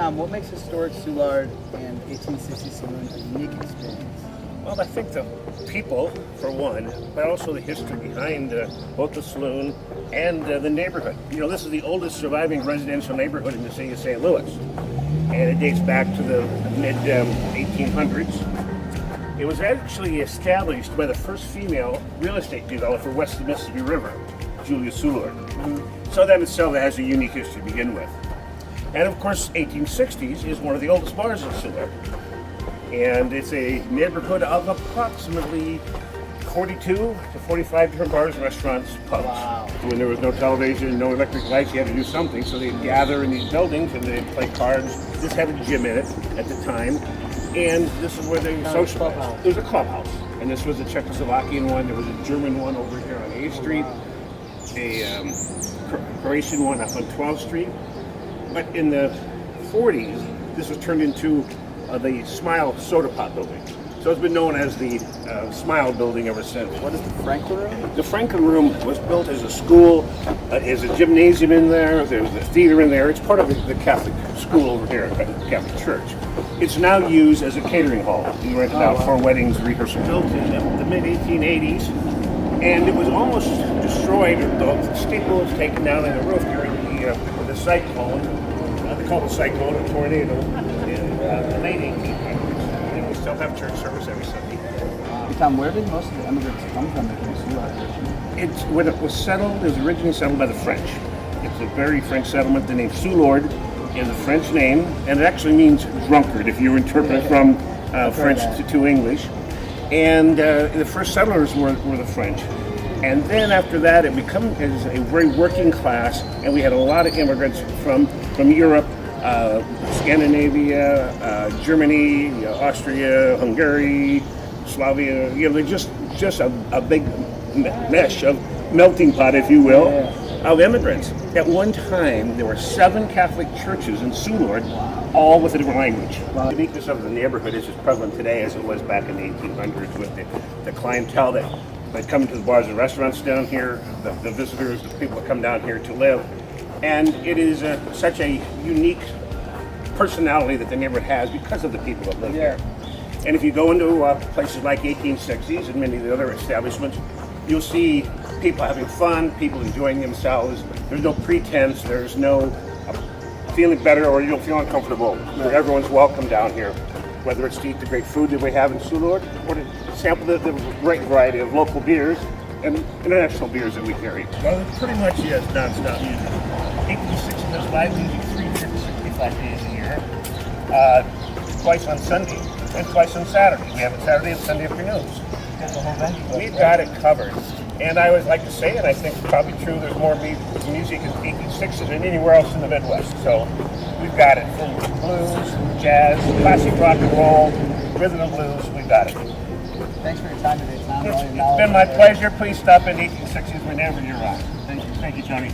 Tom, what makes Historic Soulard and 1860 Saloon a unique experience? Well, I think the people, for one, but also the history behind both the saloon and the neighborhood. You know, this is the oldest surviving residential neighborhood in the city of St. Louis, and it dates back to the mid-1800s. It was actually established by the first female real estate developer west of the Mississippi River, Julia Soulard. So that itself has a unique history to begin with. And of course, 1860s is one of the oldest bars in Soulard. And it's a neighborhood of approximately 42 to 45 different bars, restaurants, pubs. Wow. When there was no television, no electric lights, you had to do something. So they'd gather in these buildings and they'd play cards. This had a gym in it at the time. And this is where they socialized. There was a clubhouse. And this was a Czechoslovakian one. There was a German one over here on 8th Street. A Croatian one up on 12th Street. But in the 40s, this was turned into the Smile Soda Pop Building. So it's been known as the Smile Building ever since. What is the Franklin Room? The Franklin Room was built as a school. There's a gymnasium in there. There's a theater in there. It's part of the Catholic school over here, the Catholic Church. It's now used as a catering hall. We rent it out for weddings, rehearsal. Built in the mid-1880s, and it was almost destroyed. The steeple was taken down in the roof during the cyclone. They call it a cyclone, a tornado, in the late 1800s. And we still have church service every Sunday. Hey, Tom, where did most of the immigrants come from that came to Soulard? When it was settled, it was originally settled by the French. It's a very French settlement. The name Soulard is a French name, and it actually means drunkard if you interpret it from French to English. And the first settlers were the French. And then after that, it became a very working class, and we had a lot of immigrants from Europe, Scandinavia, Germany, Austria, Hungary, Slavia. You know, they're just a big mesh of melting pot, if you will, of immigrants. At one time, there were 7 Catholic churches in Soulard, all with a different language. The uniqueness of the neighborhood is as prevalent today as it was back in the 1800s with the clientele that come to the bars and restaurants down here, the visitors, the people that come down here to live. And it is such a unique personality that the neighborhood has because of the people that live here. And if you go into places like 1860s and many of the other establishments, you'll see people having fun, people enjoying themselves. There's no pretense, there's no feeling better or you don't feel uncomfortable. Everyone's welcome down here, whether it's to eat the great food that we have in Soulard or to sample the great variety of local beers and international beers that we carry. Well, it pretty much is non-stop music. 1860 does live music 365 days a year, twice on Sunday and twice on Saturday. We have it Saturday and Sunday afternoons. We've got it covered. And I always like to say, and I think it's probably true, there's more music in 1860s than anywhere else in the Midwest. So we've got it from blues, jazz, classic rock and roll, rhythm and blues, we've got it. Thanks for your time today, Tom. It's been my pleasure. Please stop in 1860s whenever you're on. Thank you. Thank you, Tony.